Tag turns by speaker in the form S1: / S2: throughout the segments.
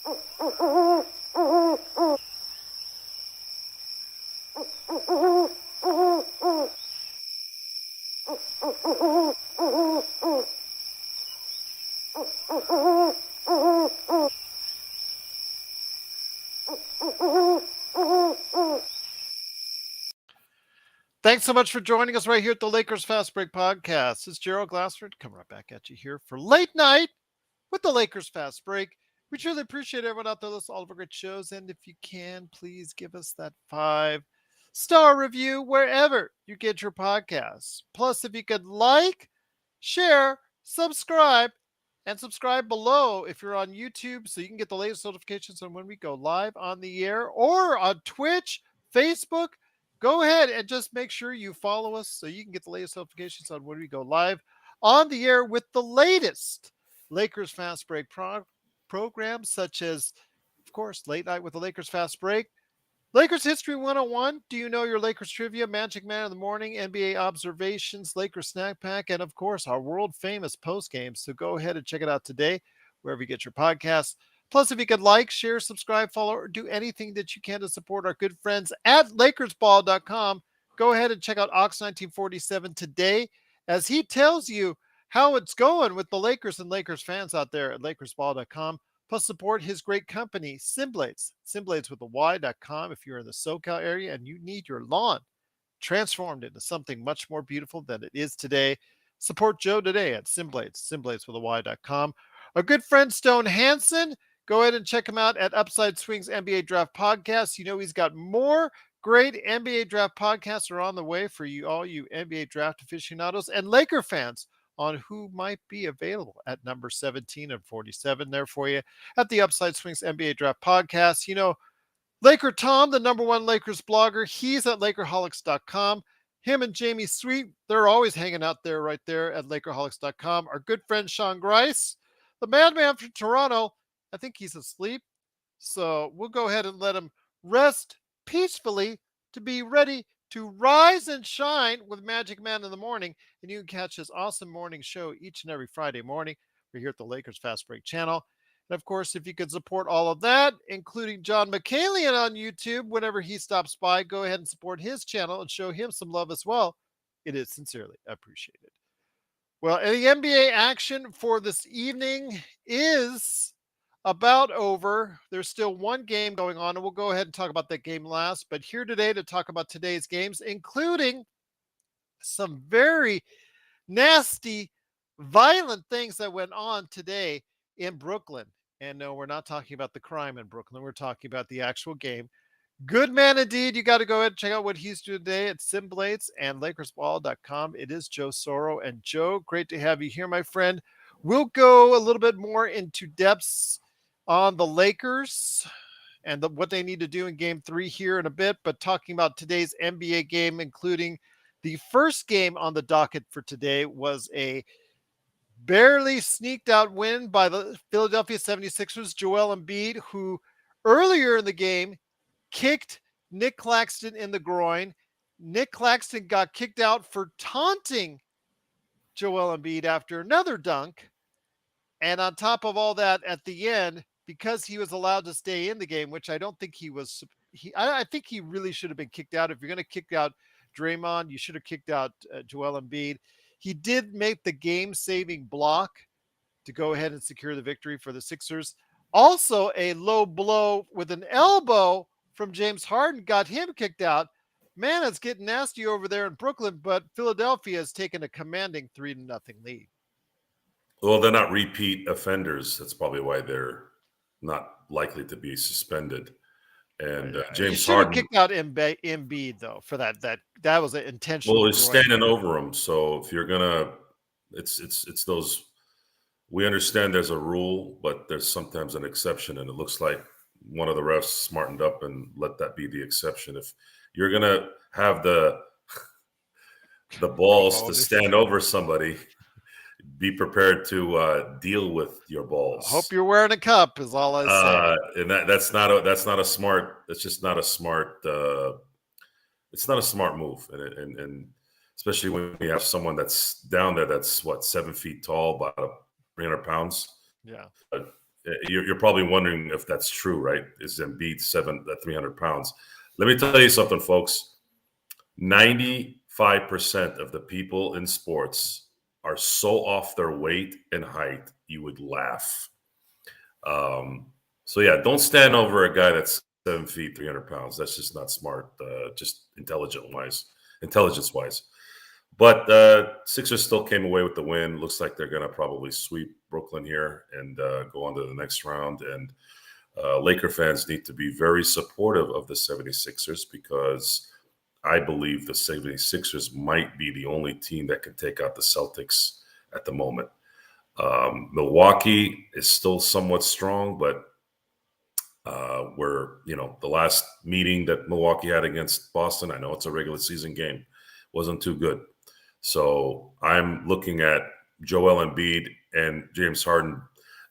S1: Thanks so much for joining us right here at the Lakers Fast Break Podcast. It's Gerald Glassford coming right back at you here for late night with the Lakers Fast Break. We truly appreciate everyone out there listening to all of our great shows. And if you can, please give us that 5-star review wherever you get your podcasts. Plus, if you could like, share, subscribe, and subscribe below if you're on YouTube so you can get the latest notifications on when we go live on the air or on Twitch, Facebook. Go ahead and just make sure you follow us so you can get the latest notifications on when we go live on the air with the latest Lakers Fast Break programs, such as, of course, Late Night with the Lakers Fast Break, Lakers History 101, Do You Know Your Lakers Trivia, Magic Man in the Morning, NBA Observations, Lakers Snack Pack, and, of course, our world-famous post game. So go ahead and check it out today, wherever you get your podcasts. Plus, if you could like, share, subscribe, follow, or do anything that you can to support our good friends at LakersBall.com, go ahead and check out Ox1947 today as he tells you how it's going with the Lakers and Lakers fans out there at LakersBall.com. Plus, support his great company, Simblades. Simblades with a Y.com if you're in the SoCal area and you need your lawn transformed into something much more beautiful than it is today. Support Joe today at Simblades. Simblades with a Y.com. Our good friend Stone Hansen. Go ahead and check him out at Upside Swings NBA Draft Podcast. You know he's got more great NBA Draft podcasts are on the way for you, all you NBA Draft aficionados and Laker fans on who might be available at number 17 and 47 there for you at the Upside Swings NBA Draft Podcast. You know, Laker Tom, the number one Lakers blogger, he's at Lakerholics.com. Him and Jamie Sweet, they're always hanging out there right there at Lakerholics.com. Our good friend Sean Grice, the madman from Toronto, I think he's asleep. So we'll go ahead and let him rest peacefully to be ready to rise and shine with Magic Man in the Morning. And you can catch his awesome morning show each and every Friday morning. We're here at the Lakers Fast Break channel. And of course, if you could support all of that, including John McCalion on YouTube, whenever he stops by, go ahead and support his channel and show him some love as well. It is sincerely appreciated. Well, the NBA action for this evening is about over. There's still one game going on, and we'll go ahead and talk about that game last. But here today to talk about today's games, including some very nasty, violent things that went on today in Brooklyn. And no, we're not talking about the crime in Brooklyn. We're talking about the actual game. Good man indeed. You got to go ahead and check out what he's doing today at Simblades and LakersBall.com. It is Joe Soro. And Joe, great to have you here, my friend. We'll go a little bit more into depths on the Lakers and what they need to do in game 3 here in a bit, but talking about today's NBA game, including the first game on the docket for today was a barely sneaked out win by the Philadelphia 76ers, Joel Embiid, who earlier in the game kicked Nick Claxton in the groin. Nick Claxton got kicked out for taunting Joel Embiid after another dunk. And on top of all that, at the end, because he was allowed to stay in the game, which I don't think he was, I think he really should have been kicked out. If you're going to kick out Draymond, you should have kicked out Joel Embiid. He did make the game-saving block to go ahead and secure the victory for the Sixers. Also, a low blow with an elbow from James Harden got him kicked out. Man, it's getting nasty over there in Brooklyn, but Philadelphia has taken a commanding 3-0 lead.
S2: Well, they're not repeat offenders. That's probably why they're not likely to be suspended. And James Harden
S1: kicked out Embiid though for that was an intentional.
S2: Well, he's standing over him. So if you're gonna, it's those. We understand there's a rule, but there's sometimes an exception, and it looks like one of the refs smartened up and let that be the exception. If you're gonna have the balls to stand over somebody, be prepared to deal with your balls.
S1: I hope you're wearing a cup is all I say.
S2: And that's not a smart. It's just not a smart. It's not a smart move, and especially when you have someone that's down there that's 7 feet tall, about 300 pounds.
S1: Yeah.
S2: you're probably wondering if that's true, right? Is Embiid 300 pounds? Let me tell you something, folks. 95% of the people in sports are so off their weight and height, you would laugh. So yeah, don't stand over a guy that's 7 feet, 300 pounds. That's just not smart, just intelligence wise. But Sixers still came away with the win. Looks like they're going to probably sweep Brooklyn here and go on to the next round. And Laker fans need to be very supportive of the 76ers because I believe the 76ers might be the only team that can take out the Celtics at the moment. Milwaukee is still somewhat strong, but the last meeting that Milwaukee had against Boston, I know it's a regular season game, wasn't too good. So I'm looking at Joel Embiid and James Harden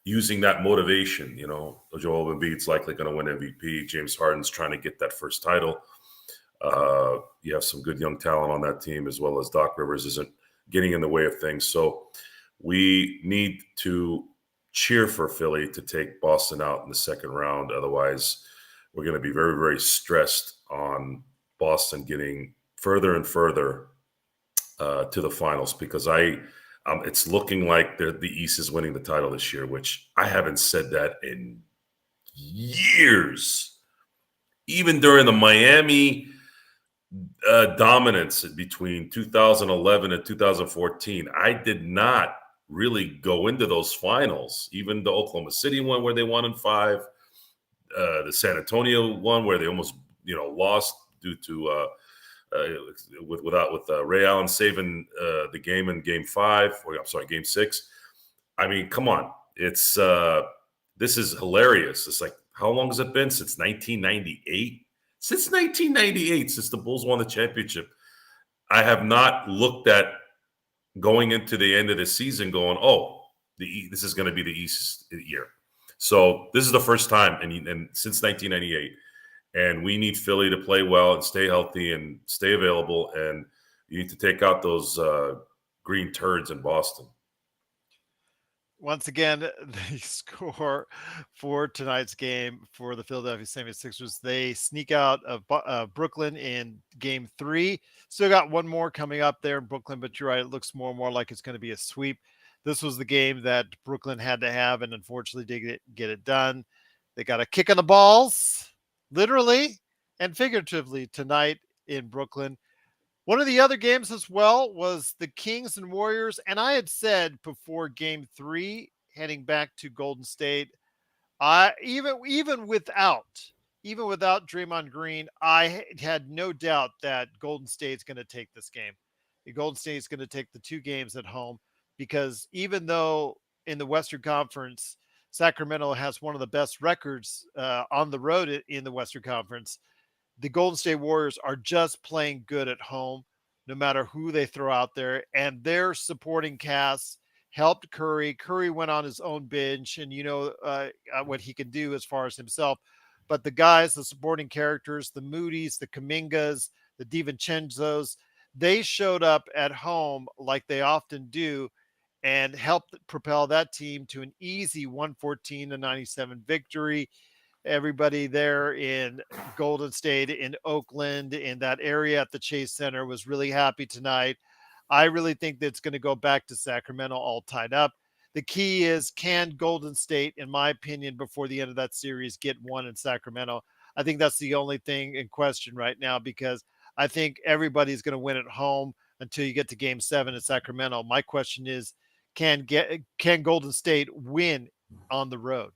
S2: using that motivation. Joel Embiid's likely going to win MVP. James Harden's trying to get that first title. You have some good young talent on that team, as well as Doc Rivers isn't getting in the way of things. So we need to cheer for Philly to take Boston out in the second round. Otherwise, we're going to be very, very stressed on Boston getting further and further to the finals because it's looking like the East is winning the title this year, which I haven't said that in years. Even during the Miami dominance between 2011 and 2014, I did not really go into those finals. Even the Oklahoma City one where they won in 5, the San Antonio one where they almost lost due to with Ray Allen saving the game in Game 5, or I'm sorry, Game 6. I mean, come on, it's this is hilarious. It's like, how long has it been since 1998? Since 1998, since the Bulls won the championship, I have not looked at going into the end of the season going, this is going to be the East year. So this is the first time and since 1998. And we need Philly to play well and stay healthy and stay available. And you need to take out those green turds in Boston.
S1: Once again, the score for tonight's game for the Philadelphia 76ers, they sneak out of Brooklyn in Game 3. Still got one more coming up there in Brooklyn, but you're right, it looks more and more like it's going to be a sweep. This was the game that Brooklyn had to have, and unfortunately didn't get it done. They got a kick in the balls, literally and figuratively, tonight in Brooklyn. One of the other games as well was the Kings and Warriors. And I had said before Game 3, heading back to Golden State, even without Draymond Green, I had no doubt that Golden State's going to take this game. The Golden State's going to take the 2 games at home because even though in the Western Conference, Sacramento has one of the best records on the road in the Western Conference, the Golden State Warriors are just playing good at home, no matter who they throw out there. And their supporting cast helped Curry. Curry went on his own bench, and what he can do as far as himself. But the guys, the supporting characters, the Moody's, the Kumingas, the DiVincenzos, they showed up at home like they often do and helped propel that team to an easy 114-97 victory. Everybody there in Golden State, in Oakland, in that area at the Chase Center was really happy tonight. I really think that's going to go back to Sacramento all tied up. The key is, can Golden State, in my opinion, before the end of that series, get one in Sacramento? I think that's the only thing in question right now because I think everybody's going to win at home until you get to Game 7 in Sacramento. My question is, can Golden State win on the road?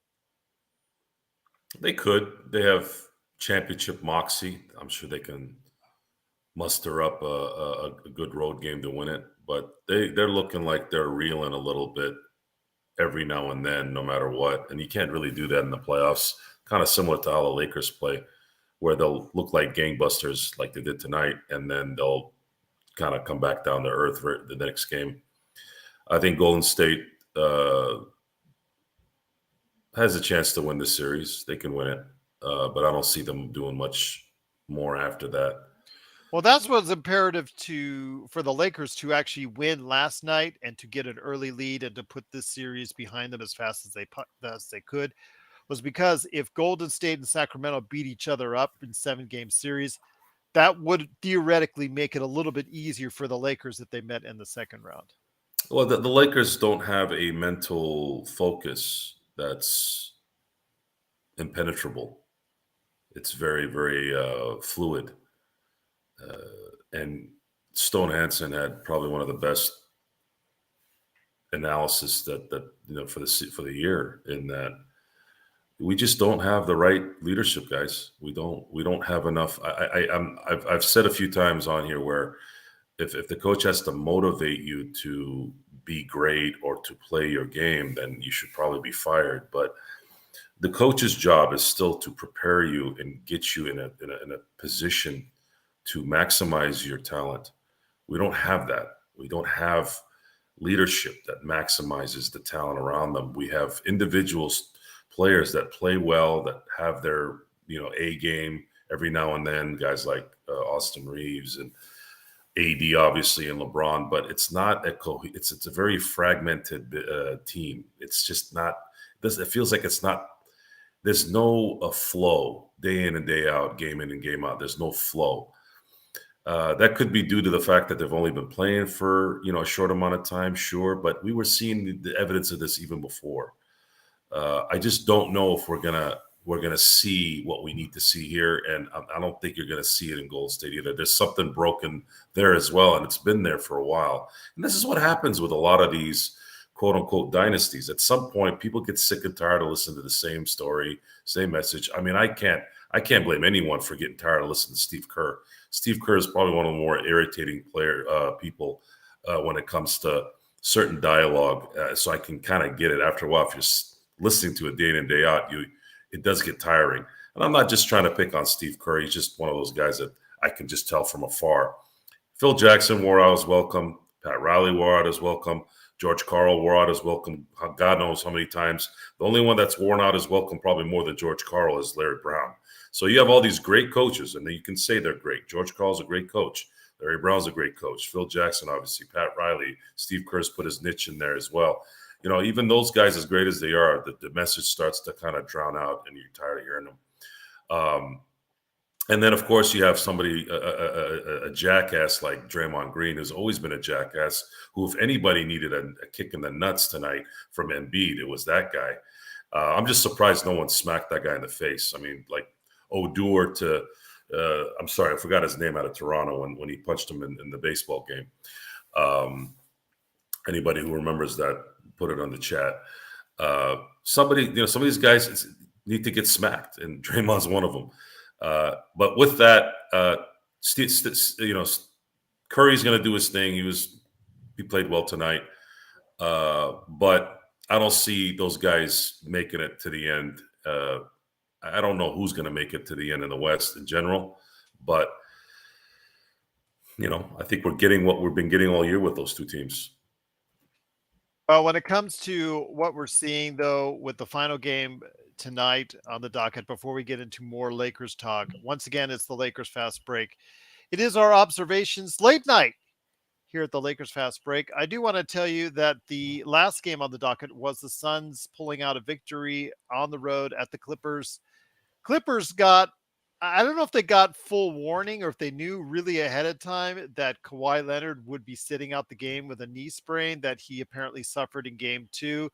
S2: They could. They have championship moxie. I'm sure they can muster up a good road game to win it. But they're looking like they're reeling a little bit every now and then, no matter what. And you can't really do that in the playoffs. Kind of similar to how the Lakers play, where they'll look like gangbusters like they did tonight, and then they'll kind of come back down to earth for the next game. I think Golden State has a chance to win this series. They can win it, but I don't see them doing much more after that.
S1: Well, that's what's imperative for the Lakers to actually win last night and to get an early lead and to put this series behind them as fast as they could, was because if Golden State and Sacramento beat each other up in 7-game series, that would theoretically make it a little bit easier for the Lakers if they met in the second round.
S2: Well, the Lakers don't have a mental focus that's impenetrable. It's very, very fluid. And Stone Hansen had probably one of the best analysis that for the year, in that we just don't have the right leadership, guys. We don't have enough. I've said a few times on here where if the coach has to motivate you to be great or to play your game, then you should probably be fired. But the coach's job is still to prepare you and get you in a position to maximize your talent. We don't have that. We don't have leadership that maximizes the talent around them. We have individuals, players that play well, that have their A game every now and then. Guys like Austin Reeves and AD, obviously, and LeBron. But it's not it's a very fragmented team. It's just not. It feels like it's not. There's no flow day in and day out, game in and game out. There's no flow. That could be due to the fact that they've only been playing for a short amount of time, sure, but we were seeing the evidence of this even before. I just don't know if we're gonna see what we need to see here, and I don't think you're gonna see it in Golden State either. There's something broken there as well, and it's been there for a while. And this is what happens with a lot of these quote unquote dynasties. At some point, people get sick and tired of listening to the same story, same message. I mean, I can't blame anyone for getting tired of listening to Steve Kerr. Steve Kerr is probably one of the more irritating people when it comes to certain dialogue. So I can kind of get it. After a while, if you're listening to it day in and day out, it does get tiring. And I'm not just trying to pick on Steve Kerr. He's just one of those guys that I can just tell from afar. Phil Jackson wore out his welcome. Pat Riley wore out his welcome. George Karl wore out his welcome. God knows how many times. The only one that's worn out his welcome probably more than George Karl is Larry Brown. So you have all these great coaches, and you can say they're great. George Karl's a great coach. Larry Brown's a great coach. Phil Jackson, obviously. Pat Riley. Steve Kerr's put his niche in there as well. Even those guys, as great as they are, the message starts to kind of drown out, and you're tired of hearing them. And then, of course, you have somebody, a jackass like Draymond Green, who's always been a jackass, who, if anybody needed a kick in the nuts tonight from Embiid, it was that guy. I'm just surprised no one smacked that guy in the face. I mean, like Odor to, I'm sorry, I forgot his name, out of Toronto when he punched him in the baseball game. Anybody who remembers that, put it on the chat. Some of these guys need to get smacked, and Draymond's one of them. But with that, Curry's going to do his thing. He played well tonight, but I don't see those guys making it to the end. I don't know who's going to make it to the end in the West in general, but I think we're getting what we've been getting all year with those two teams.
S1: Well, when it comes to what we're seeing, though, with the final game tonight on the docket, before we get into more Lakers talk, once again, it's the Lakers Fast Break. It is our observations late night here at the Lakers Fast Break. I do want to tell you that the last game on the docket was the Suns pulling out a victory on the road at the Clippers. Clippers I don't know if they got full warning or if they knew really ahead of time that Kawhi Leonard would be sitting out the game with a knee sprain that he apparently suffered in game 2.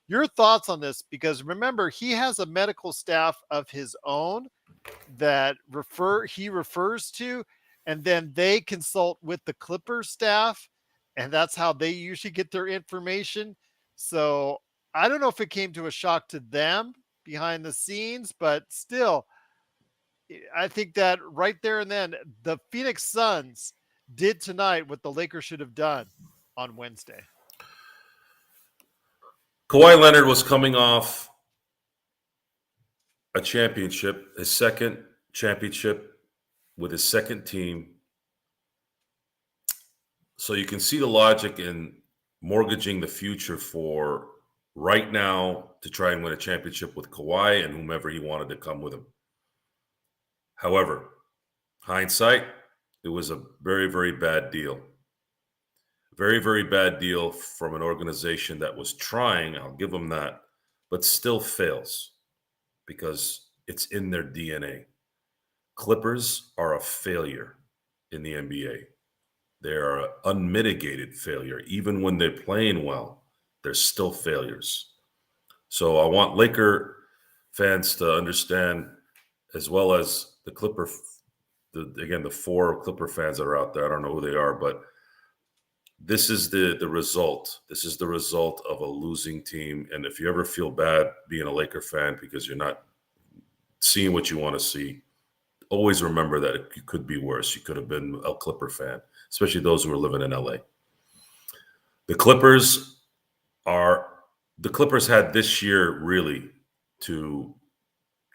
S1: Your thoughts on this? Because remember, he has a medical staff of his own that he refers to, and then they consult with the Clippers staff, and that's how they usually get their information. So I don't know if it came to a shock to them behind the scenes, but still, I think that right there and then, the Phoenix Suns did tonight what the Lakers should have done on Wednesday.
S2: Kawhi Leonard was coming off a championship, his second championship with his second team. So you can see the logic in mortgaging the future for right now to try and win a championship with Kawhi and whomever he wanted to come with him. However, hindsight, It was a very, very bad deal. Very, very bad deal from an organization that was trying, I'll give them that, but still fails because it's in their DNA. Clippers are a failure in the NBA. They are an unmitigated failure. Even when they're playing well, they're still failures. So I want Laker fans to understand, as well as the the 4 Clipper fans that are out there. I don't know who they are, but this is the result. This is the result of a losing team. And if you ever feel bad being a Laker fan because you're not seeing what you want to see, always remember that it could be worse. You could have been a Clipper fan, especially those who are living in LA. The Clippers are the Clippers had this year really to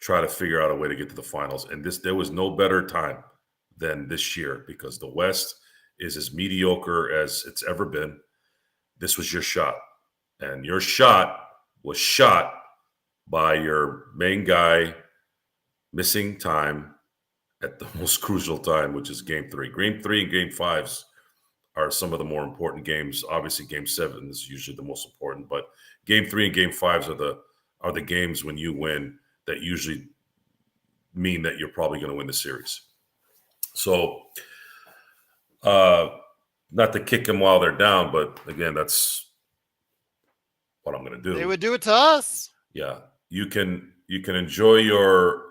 S2: try to figure out a way to get to the finals. And there was no better time than this year because the West is as mediocre as it's ever been. This was your shot. And your shot was shot by your main guy missing time at the most crucial time, which is game 3. Game 3 and game 5s are some of the more important games. Obviously, game 7 is usually the most important, but game 3 and game 5s are the games when you win that usually mean that you're probably going to win the series. So, not to kick them while they're down, but again, that's what I'm going to do.
S1: They would do it to us.
S2: Yeah, you can enjoy your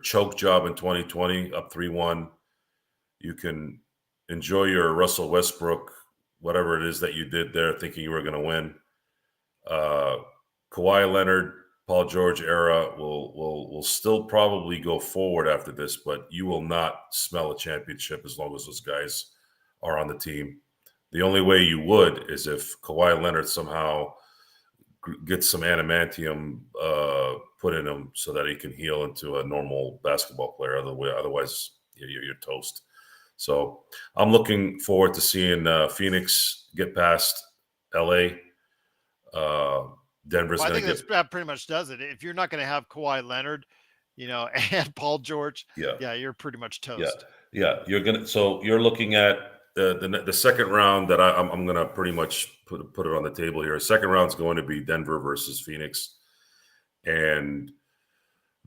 S2: choke job in 2020, up 3-1. You can enjoy your Russell Westbrook, whatever it is that you did there, thinking you were going to win. Kawhi Leonard, Paul George era will still probably go forward after this, but you will not smell a championship as long as those guys are on the team. The only way you would is if Kawhi Leonard somehow gets some adamantium put in him so that he can heal into a normal basketball player. Otherwise, you're toast. So I'm looking forward to seeing Phoenix get past LA. Denver's
S1: Well, I
S2: going
S1: think
S2: to get.
S1: that pretty much does it. If you're not going to have Kawhi Leonard, and Paul George,
S2: Yeah,
S1: you're pretty much
S2: yeah,
S1: toast.
S2: yeah. So you're looking at the second round that I'm going to pretty much put it on the table here. Second round is going to be Denver versus Phoenix, and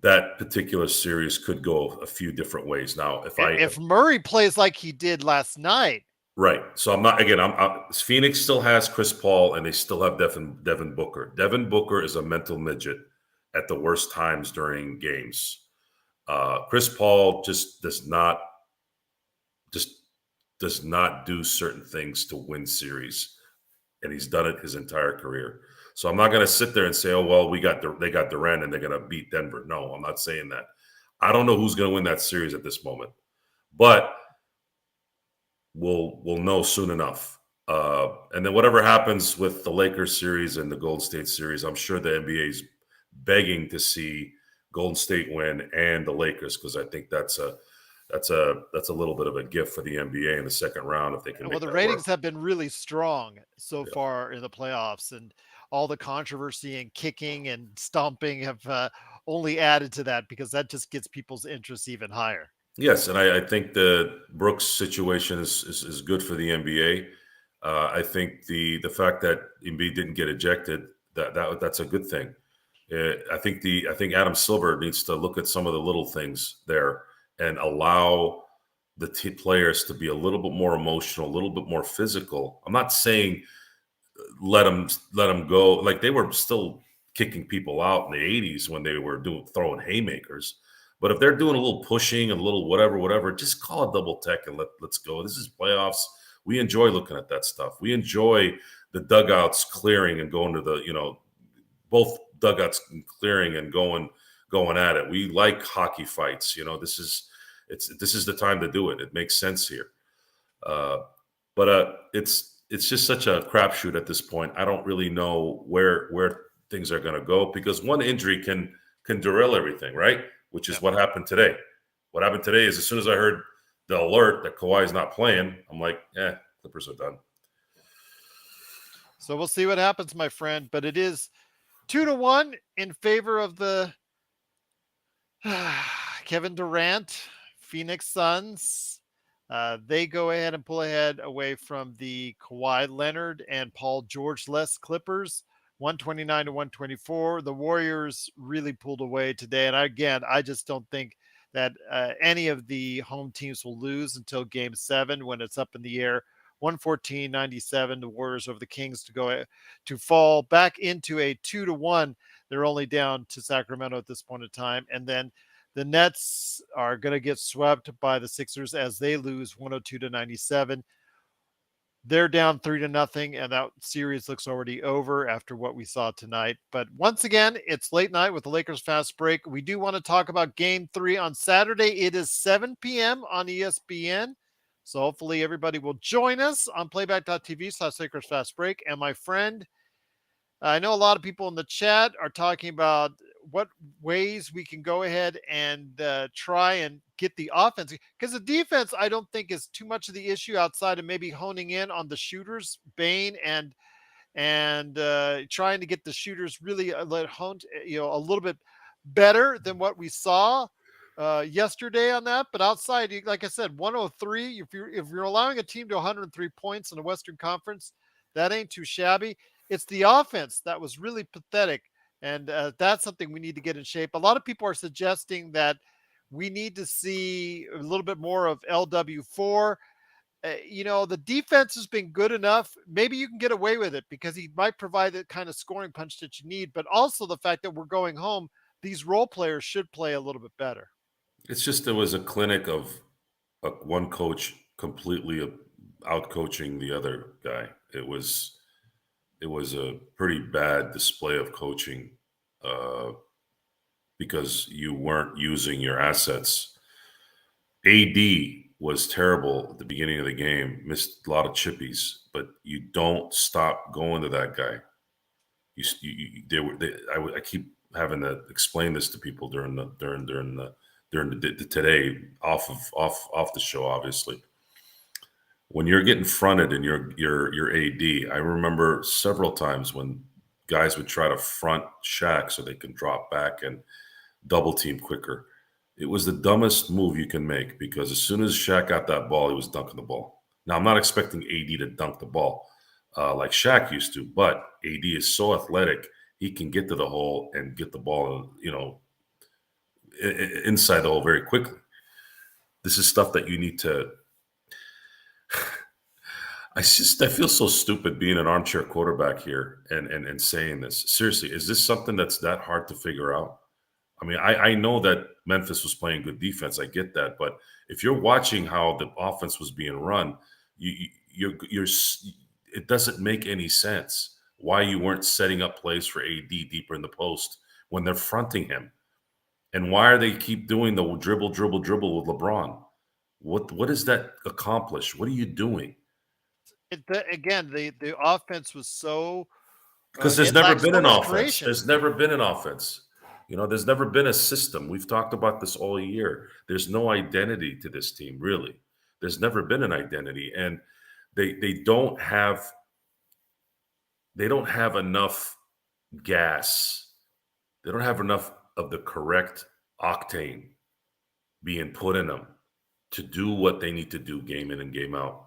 S2: that particular series could go a few different ways. Now,
S1: If Murray plays like he did last night,
S2: right. So I'm not again. Phoenix still has Chris Paul, and they still have Devin Booker. Devin Booker is a mental midget at the worst times during games. Chris Paul just does not do certain things to win series, and he's done it his entire career. So I'm not going to sit there and say, "Oh well, they got Durant and they're going to beat Denver." No, I'm not saying that. I don't know who's going to win that series at this moment, but we'll know soon enough. And then whatever happens with the Lakers series and the Golden State series, I'm sure the NBA is begging to see Golden State win and the Lakers because I think that's a little bit of a gift for the NBA in the second round if they can
S1: well,
S2: make
S1: the
S2: that
S1: ratings
S2: work.
S1: have been really strong so
S2: Yeah.
S1: far in the playoffs, and all the controversy and kicking and stomping have only added to that because that just gets people's interest even higher.
S2: Yes, and I think the Brooks situation is good for the NBA. I think the fact that Embiid didn't get ejected that's a good thing. I think Adam Silver needs to look at some of the little things there and allow the players to be a little bit more emotional, a little bit more physical. I'm not saying let them go. Like they were still kicking people out in the 80s when they were throwing haymakers. But if they're doing a little pushing and a little whatever, just call a double tech and let's go. This is playoffs. We enjoy looking at that stuff. We enjoy the dugouts clearing and going to both dugouts clearing and going at it. We like hockey fights. This is the time to do it. It makes sense here. But it's just such a crapshoot at this point. I don't really know where things are going to go because one injury can derail everything, right? Which is what happened today. What happened today is as soon as I heard the alert that Kawhi is not playing, I'm like, Clippers are done.
S1: So we'll see what happens, my friend. But it is 2-1 in favor of the Kevin Durant Phoenix Suns. They go ahead and pull ahead away from the Kawhi Leonard and Paul George less Clippers, 129 to 124. The Warriors really pulled away today. And again, I just don't think that any of the home teams will lose until game 7 when it's up in the air. 114-97, the Warriors over the Kings to fall back into a 2-1. They're only down to Sacramento at this point in time. And then the Nets are going to get swept by the Sixers as they lose 102-97. They're down 3-0, and that series looks already over after what we saw tonight. But once again, it's late night with the Lakers Fast Break. We do want to talk about Game 3 on Saturday. It is 7 p.m. on ESPN. So hopefully everybody will join us on playback.tv/Lakers Fast Break. And my friend, I know a lot of people in the chat are talking about what ways we can go ahead and try and get the offense, because the defense I don't think is too much of the issue outside of maybe honing in on the shooters, Bain and trying to get the shooters really honed, a little bit better than what we saw yesterday on that. But outside, like I said, 103. If you're allowing a team to 103 points in the Western Conference, that ain't too shabby. It's the offense that was really pathetic, and that's something we need to get in shape. A lot of people are suggesting that we need to see a little bit more of LW4. The defense has been good enough. Maybe you can get away with it because he might provide the kind of scoring punch that you need, but also the fact that we're going home, these role players should play a little bit better.
S2: It's just there was a clinic of one coach completely out coaching the other guy. It was a pretty bad display of coaching uh, because you weren't using your assets. AD was terrible at the beginning of the game, missed a lot of chippies, but you don't stop going to that guy. I keep having to explain this to people during the today off the show, obviously. When you're getting fronted and you're AD, I remember several times when guys would try to front Shaq so they can drop back and double team quicker. It was the dumbest move you can make because as soon as Shaq got that ball, he was dunking the ball. Now, I'm not expecting AD to dunk the ball like Shaq used to, but AD is so athletic, he can get to the hole and get the ball, inside the hole very quickly. This is stuff that you need to. I feel so stupid being an armchair quarterback here and saying this. Seriously, is this something that's that hard to figure out? I mean, I know that Memphis was playing good defense. I get that, but if you're watching how the offense was being run, it doesn't make any sense why you weren't setting up plays for AD deeper in the post when they're fronting him, and why are they keep doing the dribble with LeBron? What does that accomplish? What are you doing?
S1: Again, the offense was so
S2: Because there's
S1: it
S2: never
S1: lacks
S2: been
S1: so
S2: an
S1: much
S2: offense.
S1: creation.
S2: There's never been an offense. There's never been a system. We've talked about this all year. There's no identity to this team, really. There's never been an identity, and they don't have enough gas. They don't have enough of the correct octane being put in them to do what they need to do game in and game out.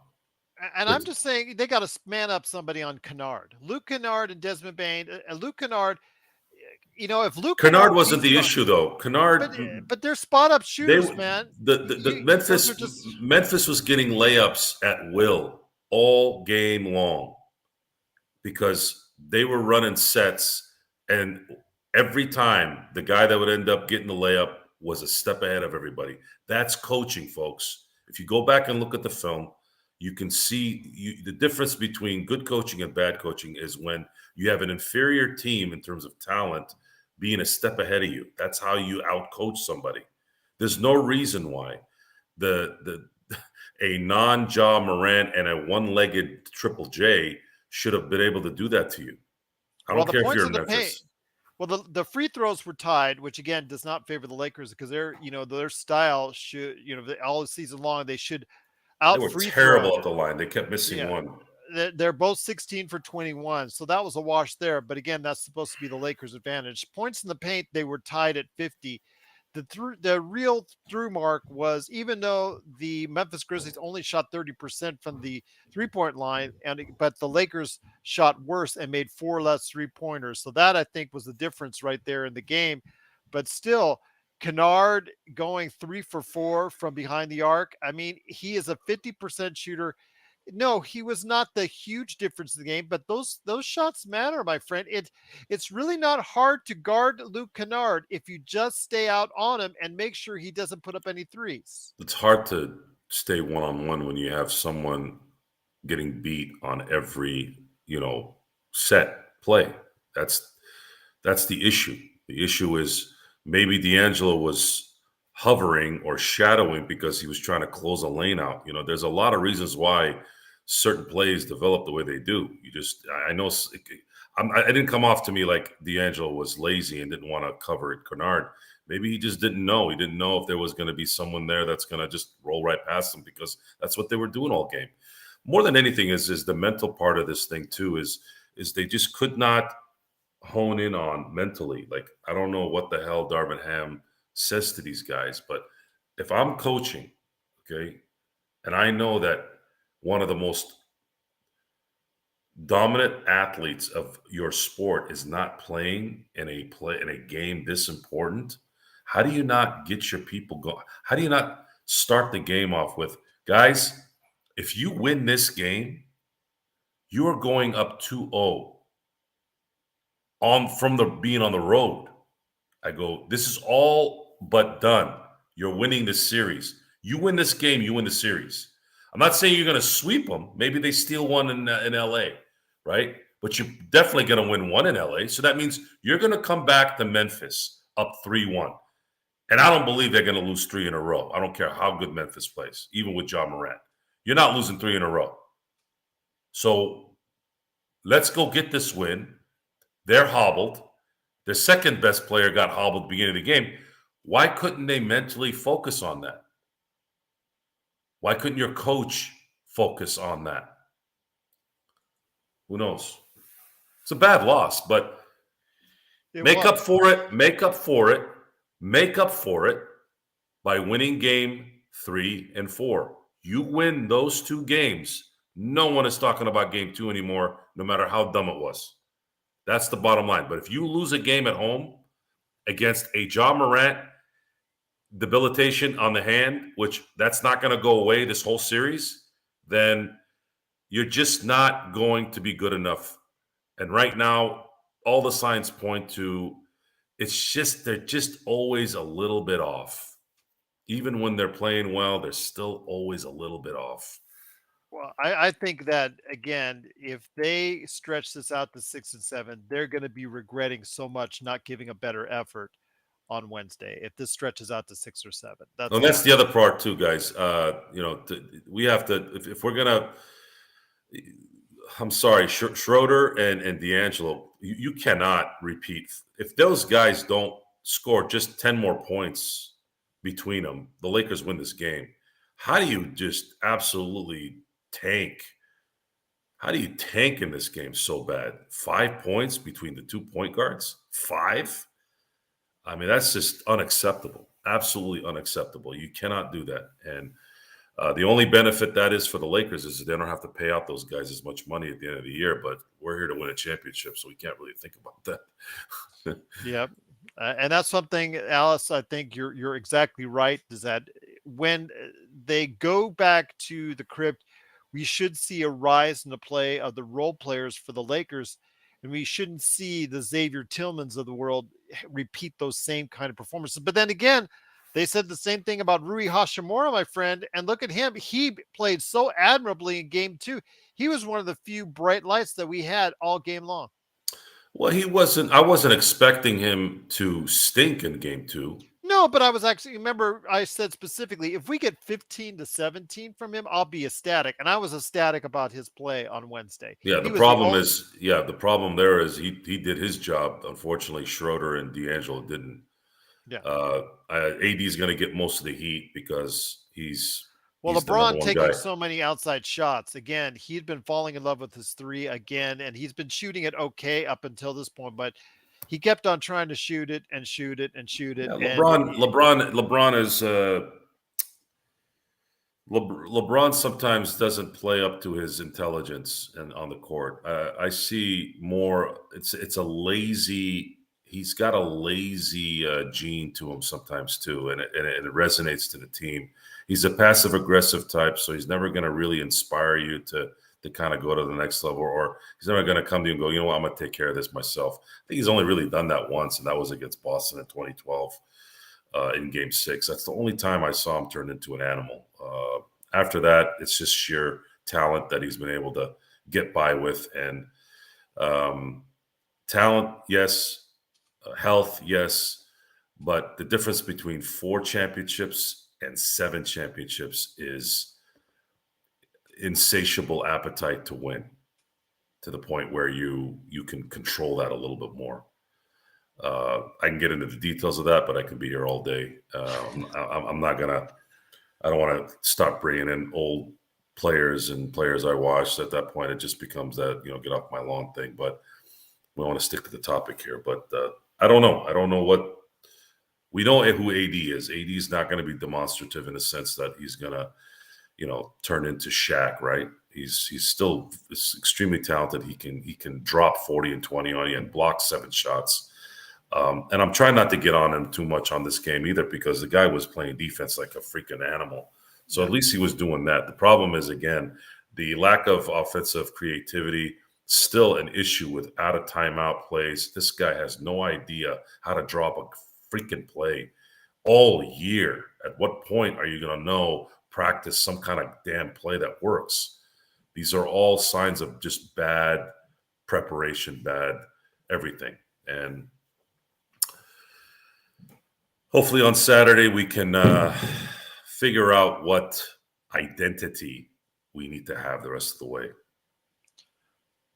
S1: And
S2: But
S1: I'm just saying they got to man up somebody on Kennard, Luke Kennard, and Desmond Bain. Luke Kennard, if Luke
S2: Kennard
S1: Kennard
S2: wasn't
S1: keeps
S2: the
S1: going,
S2: issue, though.
S1: but
S2: Kennard,
S1: but they're spot up
S2: they
S1: shooters, man.
S2: the
S1: Those are just
S2: Memphis was getting layups at will all game long because they were running sets, and every time the guy that would end up getting the layup was a step ahead of everybody. That's coaching, folks. If you go back and look at the film, you can see the difference between good coaching and bad coaching is when you have an inferior team in terms of talent being a step ahead of you. That's how you outcoach somebody. There's no reason why the a non-Ja Morant and a one-legged Triple J should have been able to do that to you. I
S1: well,
S2: don't
S1: the
S2: care if
S1: points
S2: you're
S1: in
S2: in
S1: the paint.
S2: Memphis.
S1: Well, the free throws were tied, which again does not favor the Lakers because their style should, all season long they should
S2: They
S1: out
S2: were
S1: free throw.
S2: terrible at the line. They kept missing
S1: Yeah,
S2: one.
S1: they're both 16 for 21, so that was a wash there. But again, that's supposed to be the Lakers' advantage. Points in the paint, they were tied at 50. the real through mark was, even though the Memphis Grizzlies only shot 30% from the 3-point line, but the Lakers shot worse and made 4 less 3-pointers. So that, I think, was the difference right there in the game. But still, Kennard going 3 for 4 from behind the arc. I mean, he is a 50% shooter. No, he was not the huge difference in the game, but those shots matter, my friend. It's really not hard to guard Luke Kennard if you just stay out on him and make sure he doesn't put up any threes.
S2: It's hard to stay one-on-one when you have someone getting beat on every, set play. That's that's the issue. The issue is maybe D'Angelo was hovering or shadowing because he was trying to close a lane out. There's a lot of reasons why certain plays develop the way they do. I know I didn't come off to me like D'Angelo was lazy and didn't want to cover it Kennard. Maybe he just didn't know. He didn't know if there was going to be someone there that's going to just roll right past him, because that's what they were doing all game. More than anything is the mental part of this thing too, is they just could not hone in on mentally. Like, I don't know what the hell Darvin Ham says to these guys, but if I'm coaching, okay, and I know that one of the most dominant athletes of your sport is not playing in a game this important, how do you not get your people going? How do you not start the game off with, guys, if you win this game, you are going up 2-0 from the being on the road. I go, this is all but done. You're winning this series. You win this game, you win the series. I'm not saying you're going to sweep them. Maybe they steal one in LA, right? But you're definitely going to win one in LA. So that means you're going to come back to Memphis up 3-1. And I don't believe they're going to lose 3 in a row. I don't care how good Memphis plays, even with Ja Morant. You're not losing 3 in a row. So let's go get this win. They're hobbled. Their second best player got hobbled at the beginning of the game. Why couldn't they mentally focus on that? Why couldn't your coach focus on that? Who knows? It's a bad loss, but make up for it by winning game 3 and 4. You win those 2 games, no one is talking about game 2 anymore, no matter how dumb it was. That's the bottom line. But if you lose a game at home against a Ja Morant debilitation on the hand, which that's not going to go away this whole series, then you're just not going to be good enough. And right now, all the signs point to they're just always a little bit off. Even when they're playing well, they're still always a little bit off.
S1: Well, I think that, again, if they stretch this out to 6 and 7, they're going to be regretting so much not giving a better effort on Wednesday if this stretches out to 6 or 7.
S2: And that's the other part too, guys. We have to, if we're gonna. I'm sorry, Schroeder and D'Angelo. You cannot repeat. If those guys don't score just 10 more points between them, the Lakers win this game. How do you just absolutely tank? How do you tank in this game so bad? 5 points between the 2 point guards? 5? I mean, that's just unacceptable. Absolutely unacceptable. You cannot do that. And the only benefit that is for the Lakers is that they don't have to pay out those guys as much money at the end of the year. But we're here to win a championship, so we can't really think about that.
S1: Yep. And that's something, Alice, I think you're exactly right, is that when they go back to the crypt, we should see a rise in the play of the role players for the Lakers, and we shouldn't see the Xavier Tillmans of the world repeat those same kind of performances. But then again, they said the same thing about Rui Hashimura, my friend, and look at him. He played so admirably in game 2. He was one of the few bright lights that we had all game long.
S2: Well, I wasn't expecting him to stink in game 2.
S1: No, but I was actually, remember I said specifically, if we get 15 to 17 from him, I'll be ecstatic. And I was ecstatic about his play on Wednesday.
S2: Yeah, the problem there is he did his job. Unfortunately, Schroeder and D'Angelo didn't.
S1: Yeah.
S2: AD is going to get most of the heat because he's
S1: LeBron taking so many outside shots. Again, he'd been falling in love with his 3 again, and he's been shooting it okay up until this point. But he kept on trying to shoot it and shoot it and shoot it.
S2: Yeah,
S1: And
S2: LeBron is LeBron sometimes doesn't play up to his intelligence and on the court. I see more. It's a lazy. He's got a lazy gene to him sometimes too, and it resonates to the team. He's a passive aggressive type, so he's never going to really inspire you to kind of go to the next level, or he's never going to come to you and go, you know what, I'm going to take care of this myself. I think he's only really done that once, and that was against Boston in 2012. In Game 6. That's the only time I saw him turn into an animal. After that, it's just sheer talent that he's been able to get by with. And talent, yes. Health, yes. But the difference between 4 championships and 7 championships is insatiable appetite to win, to the point where you can control that a little bit more. I can get into the details of that, but I could be here all day. I'm not gonna. I don't want to start bringing in old players and players I watched. At that point, it just becomes that get off my lawn thing. But we want to stick to the topic here. But I don't know. I don't know what we know who AD is. AD is not going to be demonstrative in the sense that he's gonna turn into Shaq, right? He's still extremely talented. He can drop 40 and 20 on you and block 7 shots. And I'm trying not to get on him too much on this game either, because the guy was playing defense like a freaking animal. So at least he was doing that. The problem is, again, the lack of offensive creativity, still an issue with out of timeout plays. This guy has no idea how to drop a freaking play all year. At what point are you going to practice some kind of damn play that works? These are all signs of just bad preparation, bad everything. And hopefully on Saturday we can figure out what identity we need to have the rest of the way.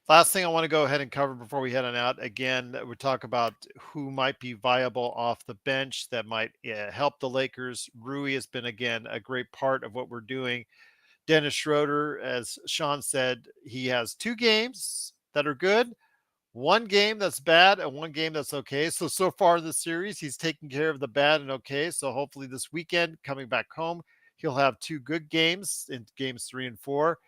S1: Last thing I want to go ahead and cover before we head on out. Again, we talk about who might be viable off the bench that might help the Lakers. Rui has been, again, a great part of what we're doing. Dennis Schroeder, as Sean said, he has 2 games that are good, 1 game that's bad, and 1 game that's okay. So far in the series, he's taking care of the bad and okay. So hopefully this weekend, coming back home, he'll have 2 good games in games 3 and 4,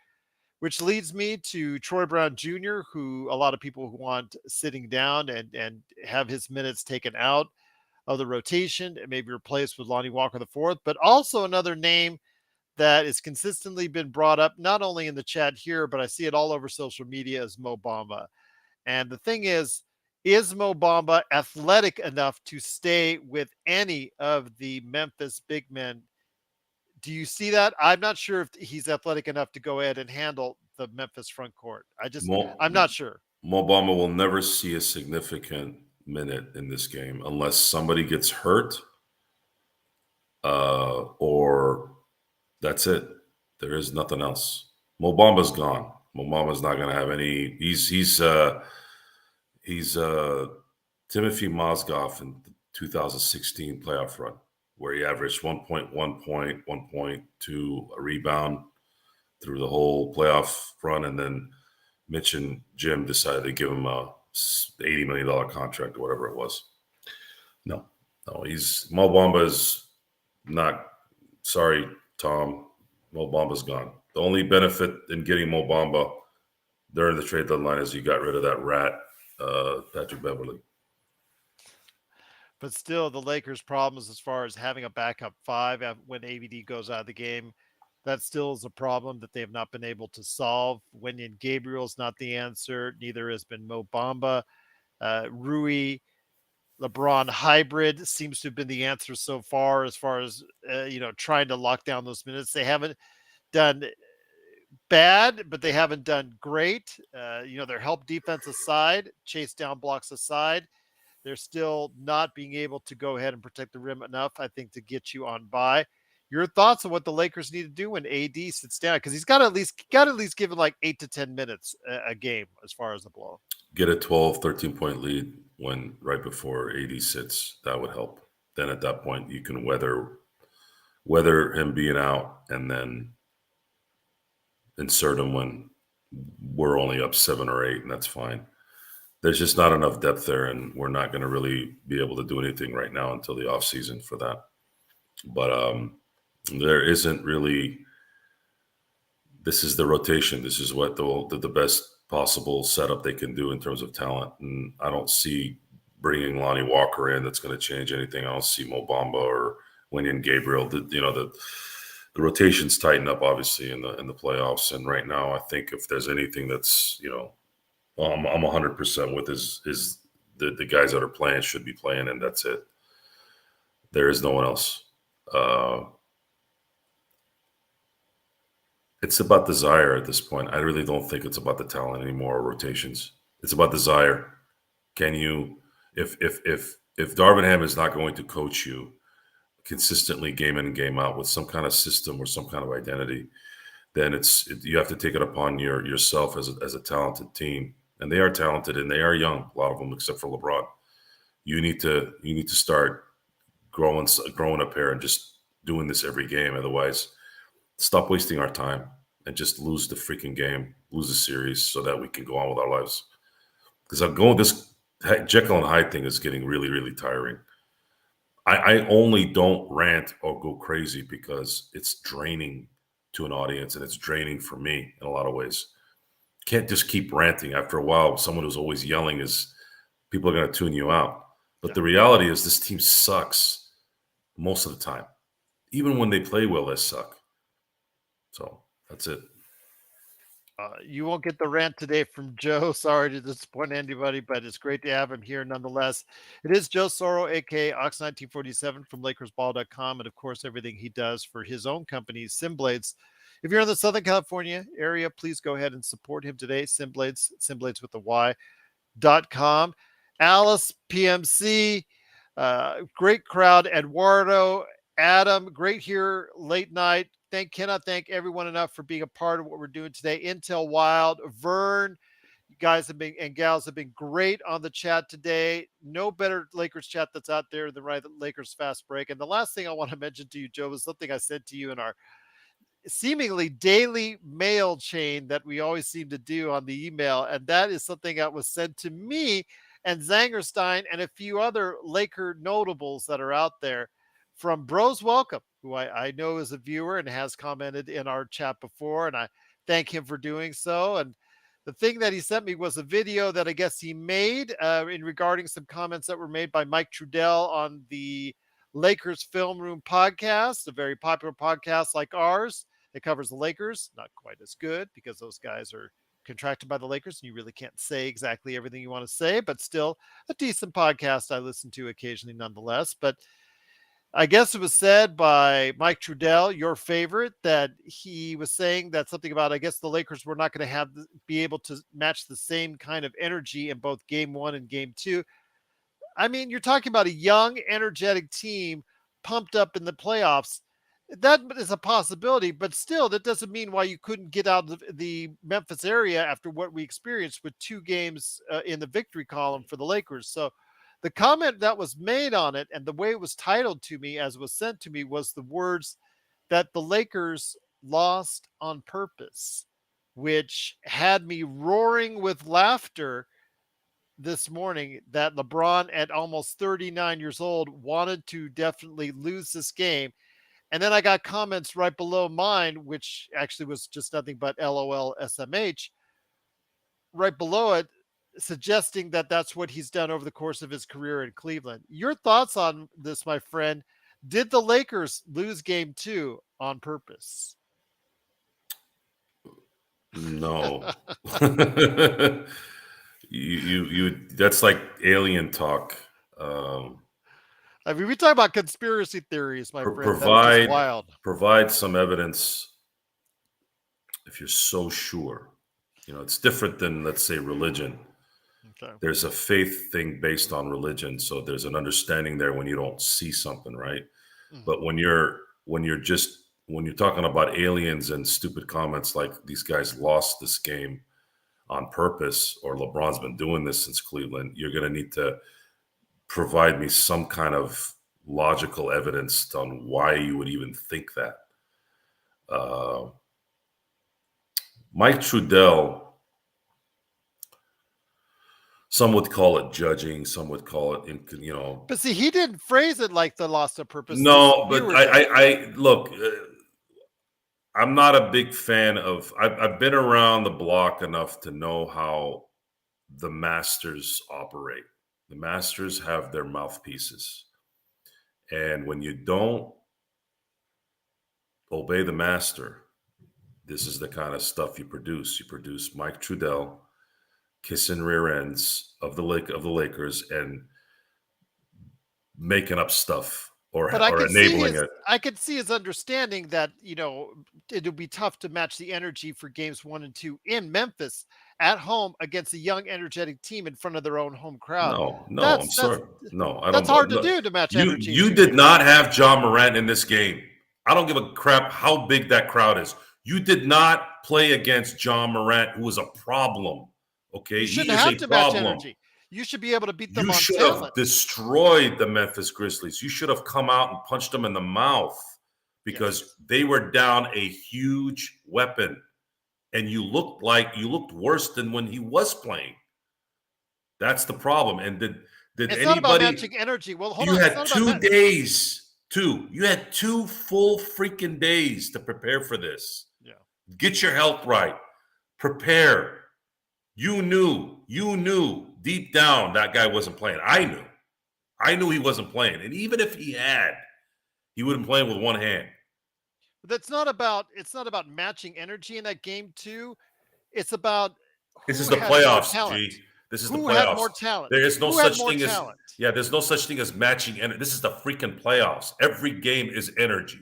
S1: which leads me to Troy Brown Jr., who a lot of people want sitting down and have his minutes taken out of the rotation and maybe replaced with Lonnie Walker IV. But also another name that has consistently been brought up, not only in the chat here, but I see it all over social media, is Mo Bamba. And the thing is Mo Bamba athletic enough to stay with any of the Memphis big men? Do you see that? I'm not sure if he's athletic enough to go ahead and handle the Memphis front court. I'm not sure.
S2: Mo Bamba will never see a significant minute in this game unless somebody gets hurt, or that's it. There is nothing else. Mo Bamba's gone. Mo Bamba's not going to have any. He's Timothy Mozgov in the 2016 playoff run, where he averaged 1.1 point, 1.2 a rebound through the whole playoff run, and then Mitch and Jim decided to give him a $80 million contract or whatever it was. No, Mo Bamba is not. Sorry, Tom. Mo Bamba's gone. The only benefit in getting Mo Bamba during the trade deadline is you got rid of that rat, Patrick Beverley.
S1: But still, the Lakers' problems as far as having a backup 5 when AVD goes out of the game, that still is a problem that they have not been able to solve. Wenyan Gabriel's not the answer. Neither has been Mo Bamba. Rui, LeBron hybrid seems to have been the answer so far as trying to lock down those minutes. They haven't done bad, but they haven't done great. Their help defense aside, chase down blocks aside, they're still not being able to go ahead and protect the rim enough, I think, to get you on by. Your thoughts on what the Lakers need to do when AD sits down? Because he's got to at least give it like 8 to 10 minutes a game as far as the blow.
S2: Get a 12, 13-point lead right before AD sits. That would help. Then at that point, you can weather him being out and then insert him when we're only up 7 or 8, and that's fine. there's just not enough depth there, and we're not going to really be able to do anything right now until the offseason for that. But there isn't really. This is the rotation. This is what the best possible setup they can do in terms of talent. And I don't see bringing Lonnie Walker in that's going to change anything. I don't see Mo Bamba or Winian Gabriel. The rotations tighten up obviously in the playoffs. And right now, I think if there's anything that's I'm 100% with is the guys that are playing should be playing, and that's it. There is no one else. It's about desire at this point. I really don't think it's about the talent anymore or rotations. It's about desire. Can you, if Darvin Ham is not going to coach you consistently game in and game out with some kind of system or some kind of identity, then you have to take it upon yourself as a talented team. And they are talented and they are young, a lot of them except for LeBron. You need to start growing up here and just doing this every game. Otherwise, stop wasting our time and just lose the freaking game, lose the series so that we can go on with our lives. Because this Jekyll and Hyde thing is getting really, really tiring. I only don't rant or go crazy because it's draining to an audience and it's draining for me in a lot of ways. Can't just keep ranting. After a while, someone who's always yelling people are going to tune you out. But the reality is this team sucks most of the time. Even when they play well, they suck. So that's it.
S1: You won't get the rant today from Joe. Sorry to disappoint anybody, but it's great to have him here nonetheless. It is Joe Soro, aka Ox1947 from LakersBall.com, and of course, everything he does for his own company, Simblades. If you're in the Southern California area, please go ahead and support him today. Simblades with the Y.com. Alice, PMC, great crowd. Eduardo, Adam, great here late night. Cannot thank everyone enough for being a part of what we're doing today. Intel Wild, Vern, you guys have been and gals have been great on the chat today. No better Lakers chat that's out there than Lakers Fast Break. And the last thing I want to mention to you, Joe, was something I said to you in our seemingly daily mail chain that we always seem to do on the email. And that is something that was sent to me and Zangerstein and a few other Laker notables that are out there from Bros Welcome, who I know is a viewer and has commented in our chat before. And I thank him for doing so. And the thing that he sent me was a video that I guess he made in regarding some comments that were made by Mike Trudell on the Lakers Film Room podcast, a very popular podcast like ours. It covers the Lakers, not quite as good because those guys are contracted by the Lakers and you really can't say exactly everything you want to say, but still a decent podcast I listen to occasionally nonetheless. But I guess it was said by Mike Trudell, your favorite, that he was saying that something about, I guess the Lakers were not going to be able to match the same kind of energy in both game 1 and game 2. I mean, you're talking about a young, energetic team pumped up in the playoffs. That is a possibility, but still, that doesn't mean why you couldn't get out of the Memphis area after what we experienced with 2 games in the victory column for the Lakers. So the comment that was made on it and the way it was titled to me as it was sent to me was the words that the Lakers lost on purpose, which had me roaring with laughter this morning that LeBron at almost 39 years old wanted to definitely lose this game. And then I got comments right below mine, which actually was just nothing but LOL SMH right below it, suggesting that that's what he's done over the course of his career in Cleveland. Your thoughts on this, my friend? Did the Lakers lose game 2 on purpose?
S2: No. you that's like alien talk.
S1: I mean, we talk about conspiracy theories, my friend. That are just wild.
S2: Provide some evidence if you're so sure. It's different than, let's say, religion. Okay. There's a faith thing based on religion, so there's an understanding there when you don't see something, right? Mm-hmm. But when you're talking about aliens and stupid comments like these guys lost this game on purpose or LeBron's been doing this since Cleveland, you're going to need to provide me some kind of logical evidence on why you would even think that. Mike Trudell. Some would call it judging. Some would call it,
S1: But see, he didn't phrase it like the loss of purpose.
S2: No,
S1: You
S2: but
S1: were did.
S2: I look. I'm not a big fan of. I've been around the block enough to know how the masters operate. The masters have their mouthpieces, and when you don't obey the master, this is the kind of stuff you produce. You produce Mike Trudell kissing rear ends of the Lakers and making up stuff
S1: But
S2: or enabling it.
S1: I could see his understanding that, it'll be tough to match the energy for games 1 and 2 in Memphis at home against a young, energetic team in front of their own home crowd.
S2: No, I'm
S1: That's
S2: sorry. No, I don't.
S1: that's hard to
S2: Look,
S1: do to match
S2: you
S1: energy in
S2: you
S1: 2
S2: did
S1: games.
S2: not have John Morant in this game. I don't give a crap how big that crowd is. You did not play against John Morant, who is a problem. Okay,
S1: You
S2: he
S1: shouldn't
S2: is
S1: have
S2: a
S1: to match
S2: problem.
S1: energy. You should be able to beat them
S2: You
S1: on
S2: should have
S1: talent.
S2: destroyed the Memphis Grizzlies. You should have come out and punched them in the mouth
S1: Yes.
S2: because they were down a huge weapon, and you looked worse than when he was playing. That's the problem. And did
S1: It's not about
S2: anybody?
S1: matching energy. Well, hold
S2: You
S1: on. It's
S2: had
S1: not about
S2: 2 days. You had 2 full freaking days to prepare for this.
S1: Yeah.
S2: Get your health right. Prepare. You knew deep down that guy wasn't playing. I knew he wasn't playing. And even if he had, he wouldn't play with one hand.
S1: But it's not about matching energy in that game too. It's about
S2: This is
S1: who
S2: the
S1: had more
S2: playoffs,
S1: talent.
S2: G. This is the
S1: Who had
S2: playoffs.
S1: more talent?
S2: There is no
S1: Who had
S2: such
S1: more
S2: thing as
S1: talent?
S2: there's no such thing as matching energy. This is the freaking playoffs. Every game is energy.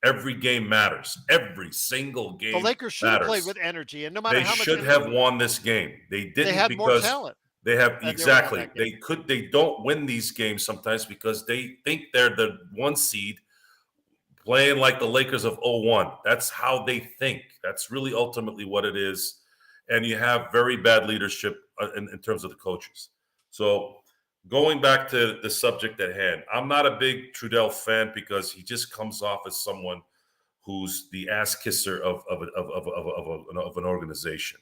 S2: Every game matters. Every single
S1: The
S2: game
S1: Lakers should have played
S2: matters.
S1: with energy, and no matter
S2: They
S1: how much
S2: should have
S1: energy
S2: won this game. They
S1: they
S2: didn't
S1: had more
S2: because
S1: talent,
S2: they have
S1: and they would have won
S2: exactly.
S1: that game.
S2: They don't win these games sometimes because they think they're the 1 seed playing like the Lakers of '01. That's how they think. That's really ultimately what it is. And you have very bad leadership in terms of the coaches. So going back to the subject at hand, I'm not a big Trudell fan because he just comes off as someone who's the ass kisser of an organization.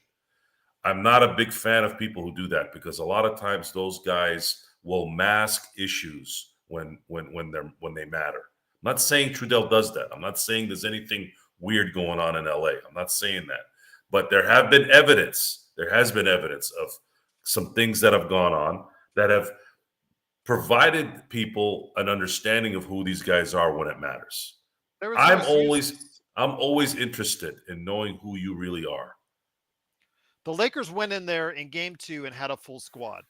S2: I'm not a big fan of people who do that because a lot of times those guys will mask issues when they matter. I'm not saying Trudell does that. I'm not saying there's anything weird going on in LA. I'm not saying that. But there have been evidence. There has been evidence of some things that have gone on that have provided people an understanding of who these guys are when it matters.
S1: There was no
S2: I'm
S1: excuses.
S2: always I'm always interested in knowing who you really are.
S1: The Lakers went in there in game 2 and had a full squad.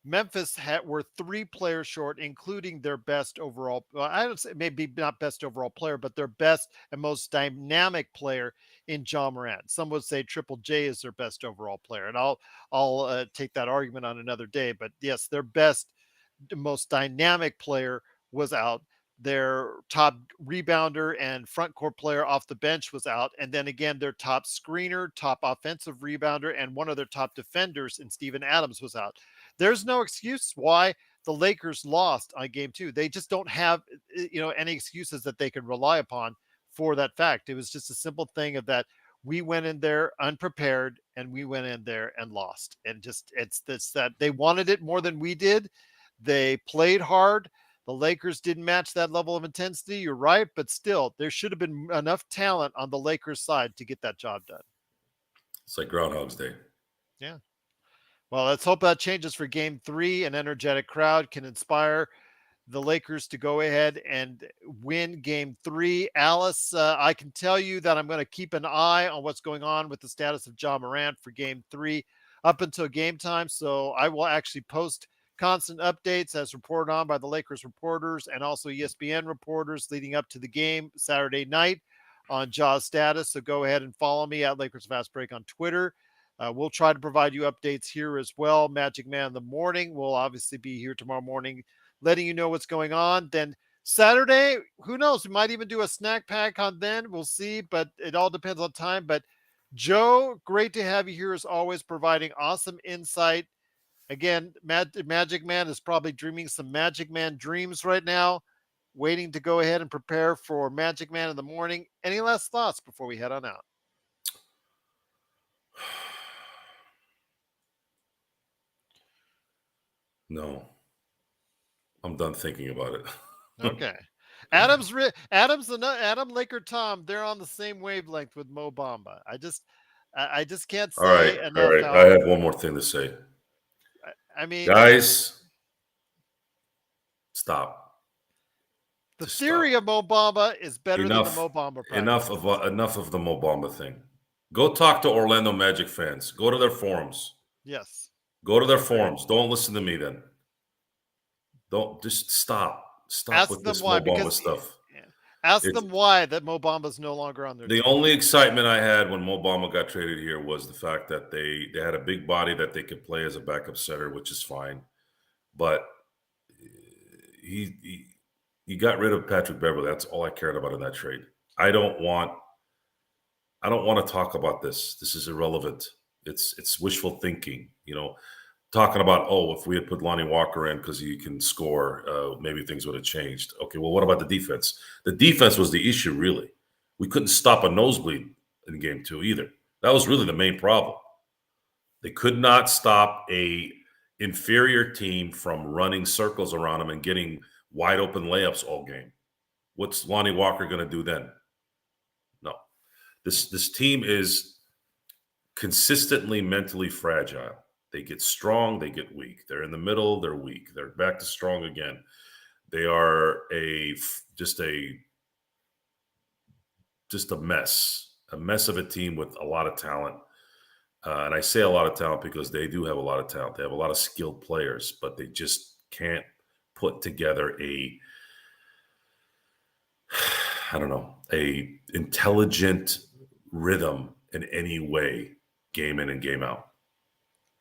S1: Memphis were 3 players short, including their best overall. Well, I don't say maybe not best overall player, but their best and most dynamic player in John Morant. Some would say Triple J is their best overall player, and I'll take that argument on another day. But yes, their best, most dynamic player was out. Their top rebounder and front court player off the bench was out. And then again, their top screener, top offensive rebounder, and one of their top defenders in Steven Adams was out. There's no excuse why the Lakers lost on game 2. They just don't have, any excuses that they can rely upon for that fact. It was just a simple thing of that we went in there unprepared and we went in there and lost. And just it's this that they wanted it more than we did. They played hard. The Lakers didn't match that level of intensity. You're right, but still, there should have been enough talent on the Lakers side to get that job done.
S2: It's like Groundhog's Day.
S1: Yeah. Well, let's hope that changes for game 3. An energetic crowd can inspire the Lakers to go ahead and win game 3. Alice, I can tell you that I'm going to keep an eye on what's going on with the status of John Morant for game 3 up until game time. So I will actually post constant updates as reported on by the Lakers reporters and also ESPN reporters leading up to the game Saturday night on Jaw's status. So go ahead and follow me at Lakers Fast Break on Twitter. We'll try to provide you updates here as well. Magic Man in the morning will obviously be here tomorrow morning, letting you know what's going on. Then Saturday, who knows? We might even do a snack pack on then. We'll see, but it all depends on time. But Joe, great to have you here as always, providing awesome insight. Again, Magic Man is probably dreaming some Magic Man dreams right now, waiting to go ahead and prepare for Magic Man in the morning. Any last thoughts before we head on out?
S2: No, I'm done thinking about it.
S1: Okay. Adam Laker Tom, they're on the same wavelength with Mo Bamba. I just can't
S2: All right,
S1: say
S2: all
S1: enough
S2: right. I
S1: how
S2: have one more thing to say,
S1: I mean
S2: guys. Stop.
S1: the
S2: Just
S1: theory
S2: stop.
S1: of Mo Bamba is better than the
S2: Enough.
S1: Mo Bamba
S2: Enough
S1: practices.
S2: of enough of the Mo Bamba thing. Go talk to Orlando Magic fans. Go to their forums.
S1: Yes.
S2: Go to their
S1: I agree.
S2: forums. Don't listen to me then. Don't just stop. Stop
S1: Ask
S2: with
S1: them
S2: this
S1: why
S2: Mo Bamba
S1: because
S2: stuff.
S1: yeah. Ask
S2: It's
S1: them why that Mo Bamba's no longer on their
S2: the
S1: team.
S2: only excitement I had when Mo Bamba got traded here was the fact that they had a big body that they could play as a backup center, which is fine. But he he got rid of Patrick Beverly. That's all I cared about in that trade. I don't want I don't want to talk about this. This is irrelevant. It's wishful thinking. Talking about, oh, if we had put Lonnie Walker in because he can score, maybe things would have changed. Okay, well, what about the defense? The defense was the issue, really. We couldn't stop a nosebleed in game two either. That was really the main problem. They could not stop a inferior team from running circles around them and getting wide open layups all game. What's Lonnie Walker going to do then? No. This team is consistently mentally fragile. They get strong, they get weak. They're in the middle, they're weak. They're back to strong again. They are just a mess of a team with a lot of talent. And I say a lot of talent because they do have a lot of talent. They have a lot of skilled players, but they just can't put together I don't know, a intelligent rhythm in any way, game in and game out.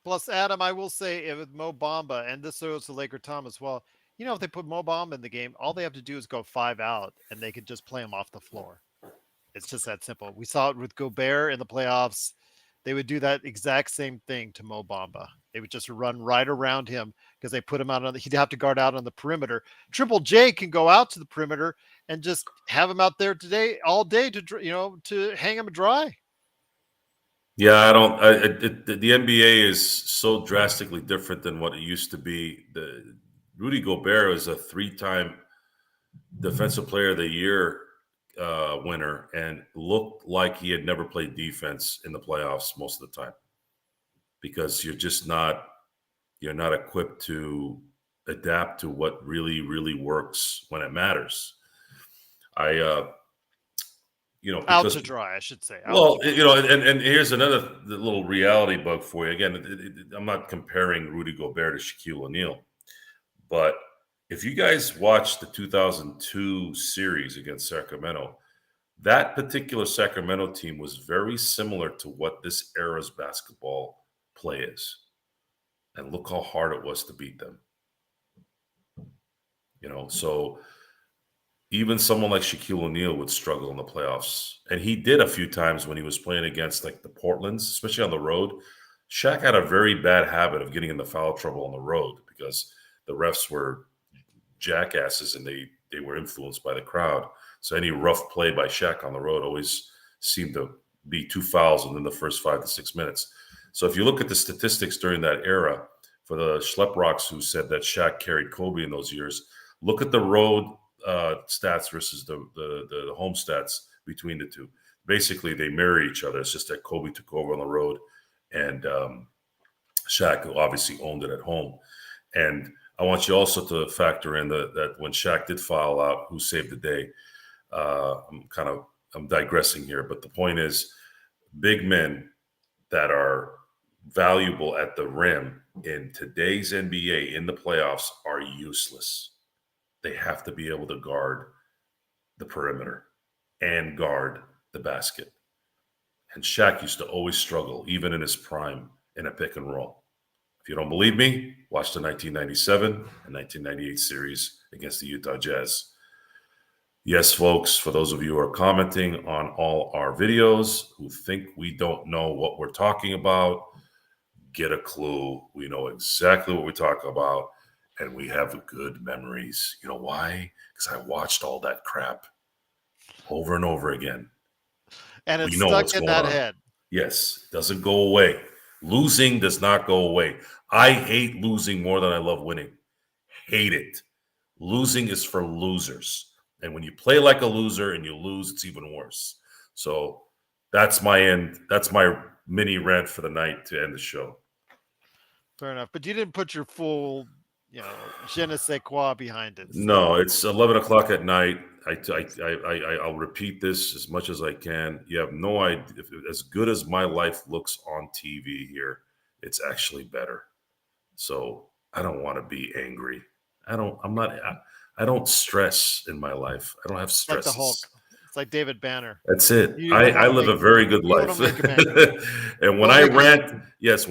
S1: Plus, Adam, I will say with Mo Bamba, and this goes to Laker Tom as well. If they put Mo Bamba in the game, all they have to do is go 5 out, and they could just play him off the floor. It's just that simple. We saw it with Gobert in the playoffs. They would do that exact same thing to Mo Bamba. They would just run right around him because they put him out he'd have to guard out on the perimeter. Triple J can go out to the perimeter and just have him out there today all day to hang him dry.
S2: Yeah, I don't. The NBA is so drastically different than what it used to be. The Rudy Gobert is a three-time Defensive Player of the Year winner and looked like he had never played defense in the playoffs most of the time because you're not equipped to adapt to what really works when it matters. I
S1: Out
S2: because
S1: to dry, I should say. Out
S2: well,
S1: to dry.
S2: and here's another little reality bug for you. Again, I'm not comparing Rudy Gobert to Shaquille O'Neal, but if you guys watched the 2002 series against Sacramento, that particular Sacramento team was very similar to what this era's basketball play is. And look how hard it was to beat them. So even someone like Shaquille O'Neal would struggle in the playoffs. And he did a few times when he was playing against like the Portlands, especially on the road. Shaq had a very bad habit of getting into foul trouble on the road because the refs were jackasses and they were influenced by the crowd. So any rough play by Shaq on the road always seemed to be 2 fouls within the first 5 to 6 minutes. So if you look at the statistics during that era, for the Schleprocks who said that Shaq carried Kobe in those years, look at the road stats versus the home stats between the two. Basically, they mirror each other. It's just that Kobe took over on the road, and Shaq obviously owned it at home. And I want you also to factor in that when Shaq did foul out, who saved the day? I'm digressing here, but the point is, big men that are valuable at the rim in today's NBA in the playoffs are useless. They have to be able to guard the perimeter and guard the basket. And Shaq used to always struggle, even in his prime, in a pick and roll. If you don't believe me, watch the 1997 and 1998 series against the Utah Jazz. Yes, folks, for those of you who are commenting on all our videos who think we don't know what we're talking about, get a clue. We know exactly what we talk about, and we have good memories. You know why? Because I watched all that crap over and over again.
S1: And
S2: We
S1: it's
S2: know
S1: stuck
S2: what's
S1: in
S2: going
S1: that
S2: on.
S1: head.
S2: Yes, it doesn't go away. Losing does not go away. I hate losing more than I love winning. Hate it. Losing is for losers. And when you play like a loser and you lose, it's even worse. So that's my end. That's my mini rant for the night to end the show.
S1: Fair enough. But you didn't put your full, je ne sais quoi behind it.
S2: No, it's 11 o'clock at night. I'll repeat this as much as I can. You have no idea. As good as my life looks on TV here, it's actually better. So I don't want to be angry. I don't stress in my life. I don't have stresses.
S1: Like the Hulk. It's like David Banner.
S2: That's it. I live a very good life. And when I rant, it's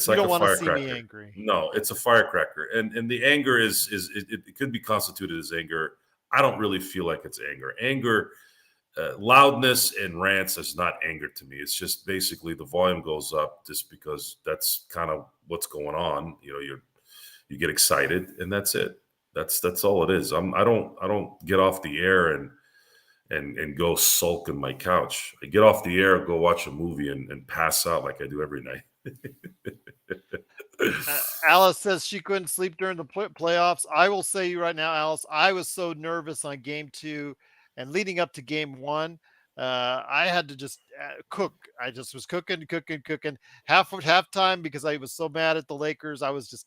S2: like a firecracker. No, it's a firecracker. And the anger it could be constituted as anger. I don't really feel like it's anger. Anger, loudness and rants is not anger to me. It's just basically the volume goes up just because that's kind of what's going on. You get excited and that's it. That's all it is. I don't get off the air and go sulk in my couch. I get off the air, go watch a movie and pass out like I do every night.
S1: Alice says she couldn't sleep during the playoffs. I will say you right now, Alice, I was so nervous on game 2 and leading up to game 1. I had to just cook. I just was cooking halftime because I was so mad at the Lakers. I was just,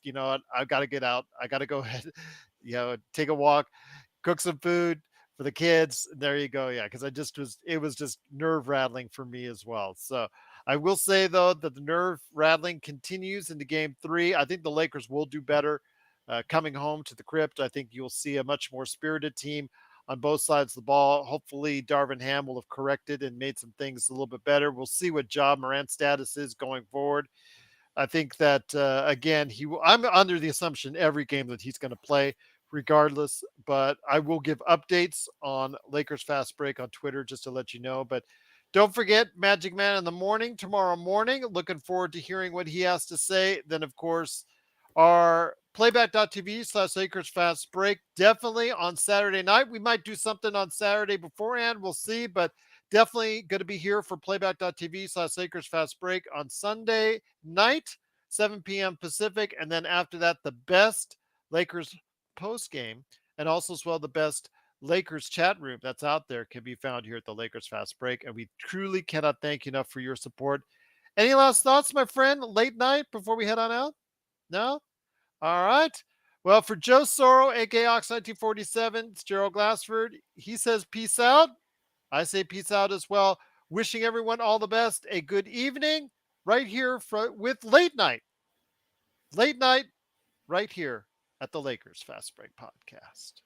S1: I've got to get out. I got to go ahead, take a walk, cook some food for the kids. There you go. Yeah. Cause it was just nerve rattling for me as well. So I will say though, that the nerve rattling continues into game 3. I think the Lakers will do better coming home to the crypt. I think you'll see a much more spirited team on both sides of the ball. Hopefully Darvin Ham will have corrected and made some things a little bit better. We'll see what Ja Morant's status is going forward. I think that, again, I'm under the assumption every game that he's going to play regardless, but I will give updates on Lakers Fast Break on Twitter just to let you know. But don't forget Magic Man in the morning, tomorrow morning. Looking forward to hearing what he has to say. Then, of course, our playback.tv/Lakers Fast Break, definitely on Saturday night. We might do something on Saturday beforehand. We'll see, but definitely going to be here for playback.tv/Lakers Fast Break on Sunday night, 7 p.m. Pacific. And then after that, the best Lakers post game and also as well the best Lakers chat room that's out there can be found here at the Lakers Fast Break. And we truly cannot thank you enough for your support. Any last thoughts, my friend, late night before we head on out? No? All right. Well, for Joe Soro, aka Ox 1947, it's Gerald Glassford. He says peace out. I say peace out as well. Wishing everyone all the best. A good evening right here with Late Night. Late Night right here at the Lakers Fast Break Podcast.